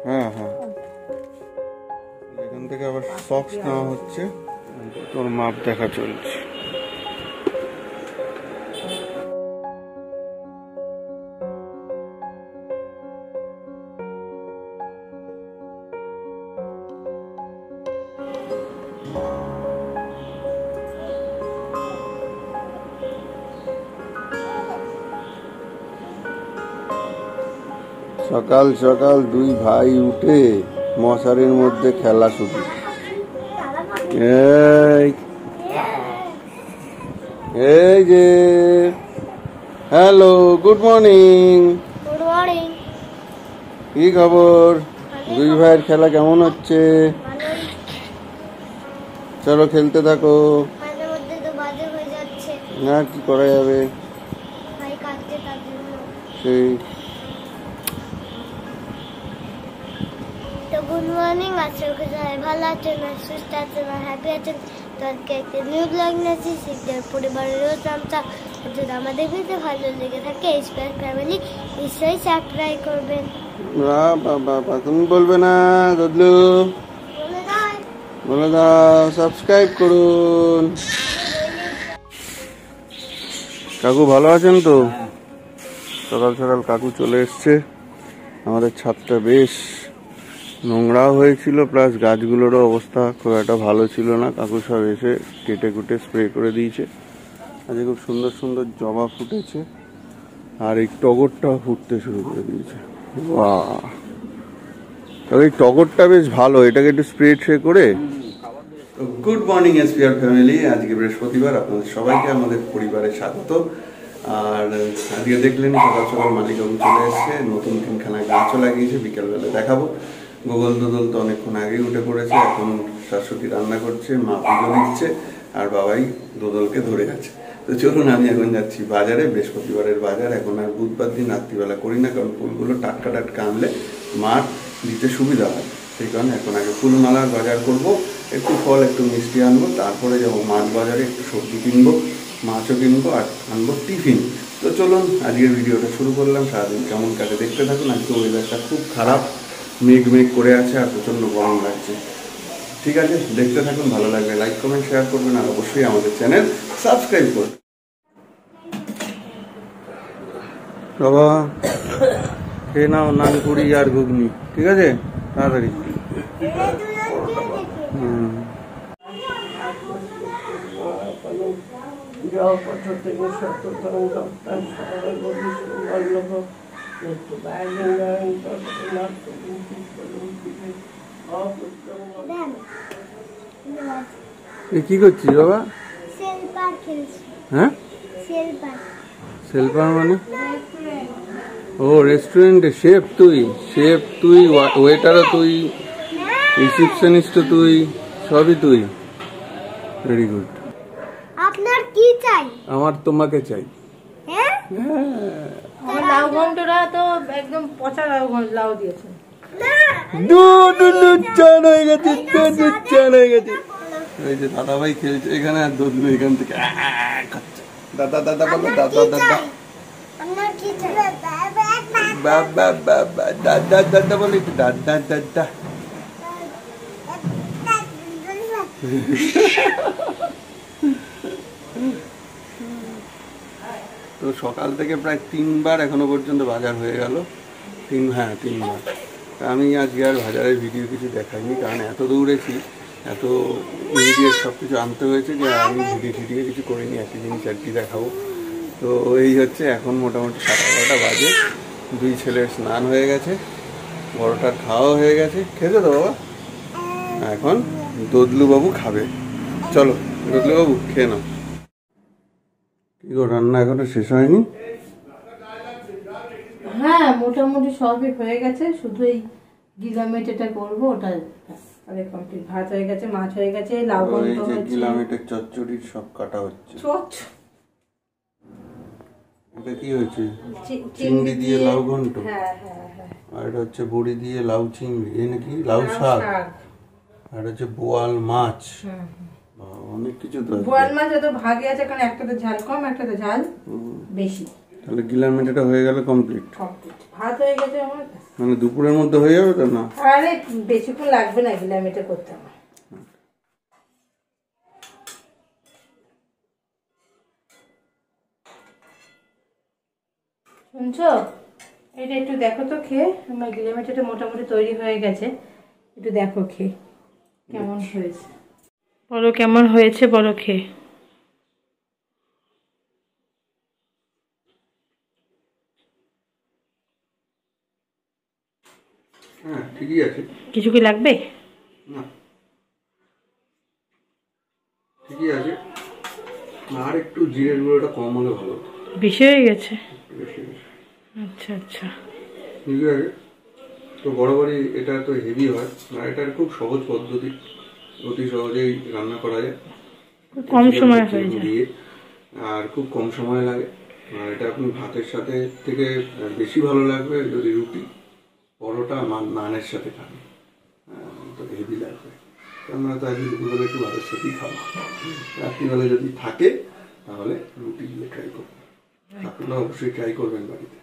হ্যাঁ হ্যাঁ, এখান থেকে আবার সক্স নেওয়া হচ্ছে, তোর মাপ দেখা চলছে। সকাল সকাল দুই ভাই উঠে মশারির মধ্যে খেলা শুরু। এই যে hello, good morning. Good morning. কি খবর? দুই ভাইয়ের খেলা কেমন হচ্ছে? চলো খেলতে থাকো। মাঝে মধ্যে তো বাজে হয়ে যাচ্ছে। না, কি করা যাবে, ভাই কাঁদছে তার জন্য। সেই তো গুড মর্নিং, আজকে সবাই ভালো আছেন, সুস্থ আছেন, হ্যাপি আছেন। তো আজকে একটা নিউ ব্লগ নিয়েছি, শীতের পরিবারের নামটা। যদি আমাদের ভিডিও ভালো লেগে থাকে স্পেস ফ্যামিলি নিশ্চয়ই সাবস্ক্রাইব করবেন। বাবা তুমি বলবে না? দদলু বলে দাও সাবস্ক্রাইব করুন। কাকু ভালো আছেন তো? সকাল সকাল কাকু চলে এসছে। আমাদের ছাদটা বেশ নোংরাও হয়েছিল, প্লাস গাছগুলোরও অবস্থা খুব একটা ভালো ছিল না। কাকু সব এসে কেটে কুটে স্প্রে করে দিয়েছে। আজকে খুব সুন্দর সুন্দর জবা ফুটেছে, আর এই টগরটাও ফুটতে শুরু করে দিয়েছে। বাহ, তবে এই টগরটা বেশ ভালো, এটাকে একটু স্প্রে করে। গুড মর্নিং এসপিআর ফ্যামিলি, আজকে বৃহস্পতিবার, আপনাদের সবাইকে আমাদের পরিবারে স্বাগত। আর আজকে দেখলেন সকাল সকাল মালিকবাবু চলে এসছে, নতুন তিনখানা গাছও লাগিয়েছে, বিকেলবেলা দেখাবো। গোগল দোদল তো অনেকক্ষণ আগেই উঠে পড়েছে, এখন শাশুড়ি রান্না করছে, মা পুজো দিচ্ছে, আর বাবাই দোদলকে ধরে আছে। তো চলুন, আমি এখন যাচ্ছি বাজারে, বৃহস্পতিবারের বাজার। এখন আর বুধবার দিন রাত্রিবেলা করি না, কারণ ফুলগুলো টাটকা টাটকা আনলে মার দিতে সুবিধা হয়। সেই কারণে এখন আগে ফুলমালার বাজার করব, একটু ফল একটু মিষ্টি আনবো, তারপরে যাবো মাছ বাজারে, একটু সবজি কিনবো, মাছও কিনবো, আর আনবো টিফিন। তো চলুন আজকের ভিডিওটা শুরু করলাম। সারাদিন কেমন কাটে দেখতে থাকুন। আজকে ওয়েদারটা খুব খারাপ, মেঘ মেঘ করে আছে আর প্রচণ্ড গরম লাগছে। ঠিক আছে, দেখতে থাকুন, ভালো লাগবে লাইক কমেন্ট শেয়ার করবেন, আর অবশ্যই আমাদের চ্যানেল সাবস্ক্রাইব করবেন। বাবা খেয়ে নাও নানপুরি আর ঘুগনি, ঠিক আছে? তাড়াতাড়ি। কি করছিস বাবা? হ্যাঁ, সেলফার মানে? ও রেস্টুরেন্টে শেফ তুই? শেফ তুই, ওয়েটারও তুই, রিসেপশনিস্টও তুই, সবই তুই। Very good. আপনার কি চাই? আমার তোমাকে চাই। হ্যাঁ, আমার লাউ ঘন্টটা তো একদম পচা লাউ দিয়েছে। চান হয়ে গেছে, চান হয়ে গেছে। এই যে দাদা ভাই খেলছে এখানে, আর দদলু এখান থেকে দাদা দাদা বলো, দাদা দাদা। আপনার কি চাই? বাবা বাবা, দাদা দাদা বলে, দাদা দাদা। তো সকাল থেকে প্রায় 3 বার এখনো পর্যন্ত বাজার হয়ে গেল। 3 বার। আমি আজকে আর বাজারের ভিডিও কিছু দেখাইনি, কারণ এত দৌড়েছি, এত ইমিডিয়েট সব কিছু আনতে হয়েছে যে আমি ভিডিও কিছু করিনি। একই জিনিস আর কি দেখাবো। তো এই হচ্ছে, এখন মোটামুটি 11:30 বাজে। 2 ছেলের স্নান হয়ে গেছে, বড়টার খাওয়া হয়ে গেছে। খেতে তো বাবা? এখন দদলু বাবু খাবে। চলো দদলু বাবু খেয়ে নাও। কি গো, রান্না এখনো শেষ হয়নি? হ্যাঁ, মোটামুটি সবই হয়ে গেছে, শুধু এই গিলামেট এটা করবো, ওটা আরে কমপ্লিট। ভাত হয়ে গেছে, মাছ হয়ে গেছে, লাউ ঘন্ট হয়েছে, গিলামেটের চচ্চড়ি সব কাটা হচ্ছে। এটা কি হয়েছে? চিংড়ি দিয়ে লাউ ঘন্ট। হ্যাঁ, আর এটা হচ্ছে বড়ি দিয়ে লাউ চিংড়ি, এই নাকি লাউ শাক। আর হচ্ছে বোয়াল মাছ। অনেক কিছু তো। বোয়াল মাছ তো ভাগে আছে, কারণ একটাতে ঝাল কম, একটাতে ঝাল বেশি। তাহলে গিলামেট এটা হয়ে গেল কমপ্লিট। ভাত হয়ে গেছে আমার। মানে দুপুরের মধ্যে হয়ে যাবে তো? না আরে বেশিক্ষণ লাগবে না গিলামিটা করতে আমার। শুনছো, এটা একটু দেখো তো খেয়ে, আমার গিলামিটাটা মোটামুটি তৈরি হয়ে গেছে, একটু দেখো খেয়ে কেমন হয়েছে। বলো কেমন হয়েছে, বলো খেয়ে। হ্যাঁ ঠিকই আছে। কিছু কি লাগবে? না ঠিকই আছে, আর একটু জিরের গুঁড়োটা কম হলে ভালো। বেশি হয়ে গেছে? বেশি বেশি। আচ্ছা আচ্ছা, ঠিকই আছে। তো বরাবরই এটা তো হেভি হয়, আর এটার খুব সহজ পদ্ধতি, অতি সহজেই রান্না করা যায়, কম সময় হয়ে যায় দিয়ে, আর খুব কম সময় লাগে। আর এটা আপনি ভাতের সাথে থেকে বেশি ভালো লাগবে যদি রুটি, পরোটা, নানের সাথে খান, তো হেভি লাগবে। আমরা তো আজকে দুপুরবেলা একটু ভাতের সাথেই খাবো, রাত্রিবেলা যদি থাকে তাহলে রুটি দিয়ে ট্রাই করবেন। আপনারা অবশ্যই ট্রাই করবেন বাড়িতে।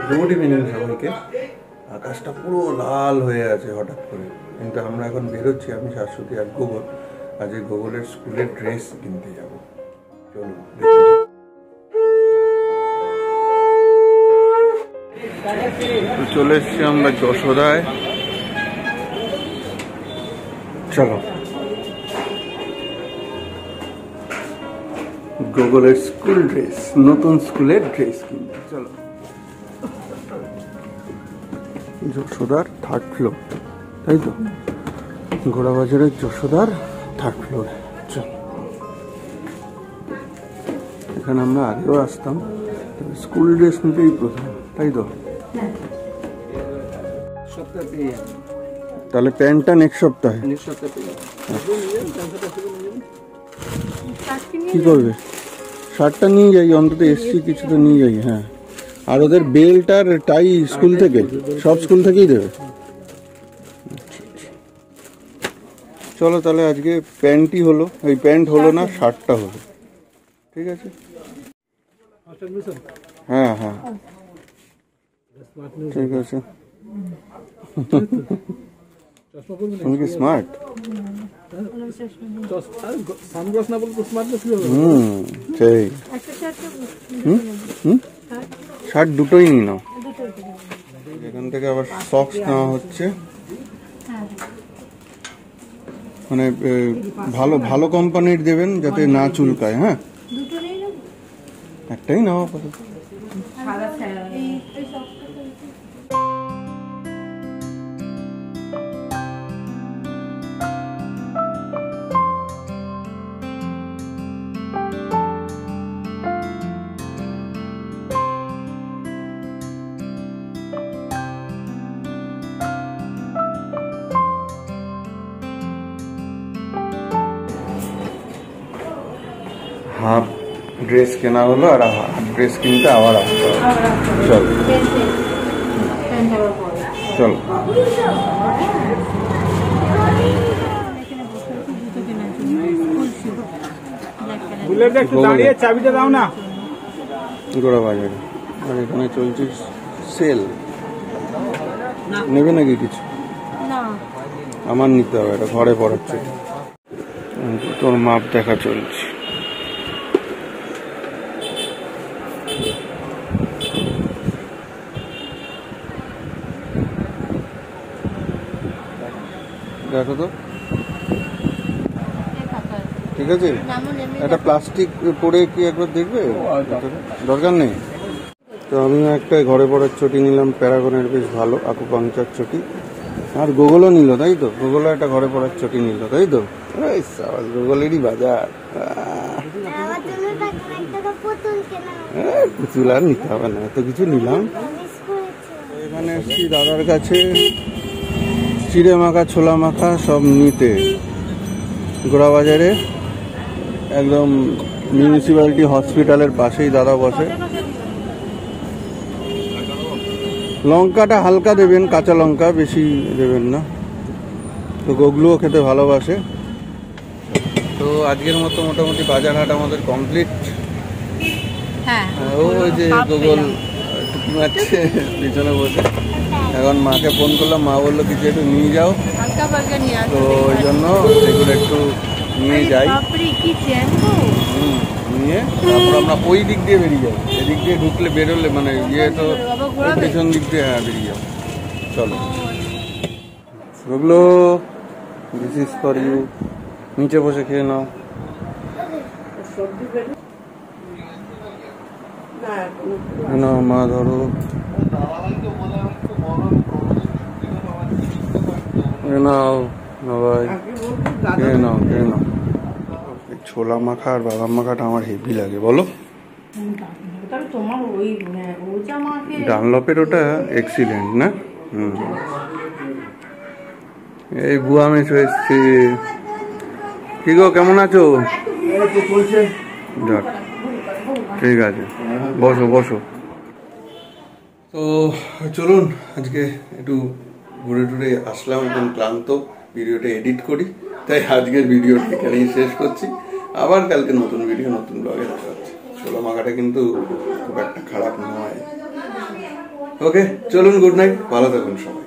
গুড ইভিনিং সবাইকে। আকাশটা পুরো লাল হয়ে আছে হঠাৎ করে, কিন্তু আমরা এখন বেরোচ্ছি, আমি শাশ্বতী আর গোগল। আজ এই গোগলের স্কুলের ড্রেস কিনতে যাব। চলুন চলে এসছি আমরা যশোদায়। চলো গোগলের স্কুল ড্রেস, নতুন স্কুলের ড্রেস কিনতে চলো। যশোদার 3rd ফ্লোর, তাই তো? ঘোড়াবাজারের যশোদার 3rd ফ্লোরে। চল, এখানে আমরা আগেও আসতাম, তবে স্কুল ড্রেস নিতেই প্রথম, তাই তো? তাহলে প্যান্টটা নেক্সট সপ্তাহে। কি করবে? শার্টটা নিয়ে যাই, অন্তত এসছি কিছু তো নিয়ে যাই। হ্যাঁ, আর ওদের বেল্ট আর টাই স্কুল থেকে, সব স্কুল থেকেই দেবে। চলো তাহলে আজকে প্যান্টই হলো, এই প্যান্ট হলো না, শার্টটা হলো, ঠিক আছে? হ্যাঁ হ্যাঁ ঠিক আছে। তুমি কি স্মার্ট? সেই শার্ট দুটোই নিয়ে নাও। এখান থেকে আবার সক্স নেওয়া হচ্ছে, মানে ভালো ভালো কোম্পানির দেবেন যাতে না চুলকায়। হ্যাঁ, একটাই নাও আপাতত। হাফ ড্রেস কেনা হলো, আর হাফ ড্রেস কিনতে আবার আসতে হবে। চল চল। চাবিটা দাও না। গোড়া বাজারে, আর এখানে চলছে সেল। নেবে নাকি কিছু? আমার নিতে হবে, এটা ঘরে পড়াচ্ছে। তোর মাপ দেখা চলছে। দেখো তো, ঠিক আছে? একটা প্লাস্টিক পরে কি একবার দেখবে? দরকার নেই তো। আমি একটা ঘরে পড়ার চটি নিলাম, প্যারাগনের, বেশ ভালো আকুপাংচার চটি। আর গুগলও নিল, তাই তো? গুগলও একটা ঘরে পড়ার চটি নিল, তাই তো? গুগলেরই বাজার। পুতুল আর নিতে হবে না, এত কিছু নিলাম। এখানে এসছি দাদার কাছে, চিড়ে মাখা ছোলা মাখা সব নিতে গোড়া বাজারে একদম মিউনিসিপ্যালিটি হসপিটালের পাশেই দাদা বসে। লঙ্কাটা হালকা দেবেন, কাঁচা লঙ্কা বেশি দেবেন না। তো গোগলুও খেতে ভালোবাসে। তো আজকের মতো মোটামুটি বাজার হাট আমাদের কমপ্লিট। হ্যাঁ ওই যে গোগল টুকি মারছে পিছনে বসে। এখন মাকে ফোন করলাম, মা বললো কিছু একটু নিয়ে যাও, হালকা পালকা নিয়ে তো ওই জন্য সেগুলো একটু নিয়ে যাই। নিয়ে তারপর আমরা ওই দিক দিয়ে বেরিয়ে যাবো। এদিক দিয়ে ঢুকলে বেরোলে মানে ইয়ে তো পেছন দিক দিয়ে হ্যাঁ বেরিয়ে যাবো। চলো ওগুলো দিস ইজ ফর ইউ, নিচে বসে খেয়ে নাও। না মা ধরো, নাও ভাই খেয়ে নাও খেয়ে নাও। ছোলা মাখা আর বাদাম মাখাটা আমার হেভি লাগে বলো। ডানলপের ওটা এক্সিলেন্ট না? এই বুয়া মেশো এসছে। কি গো কেমন আছো? যাক ঠিক আছে, বসো বসো। তো চলুন আজকে একটু ঘুরে টুরে আসলাম, এখন ক্লান্ত, ভিডিওটা এডিট করি, তাই আজকের ভিডিওটা এখানেই শেষ করছি। আবার কালকে নতুন ভিডিও নতুন ব্লগে দেখা হচ্ছে। ছোলা মাখাটা কিন্তু খুব একটা খারাপ নয়। ওকে চলুন, গুড নাইট, ভালো থাকুন সবাই।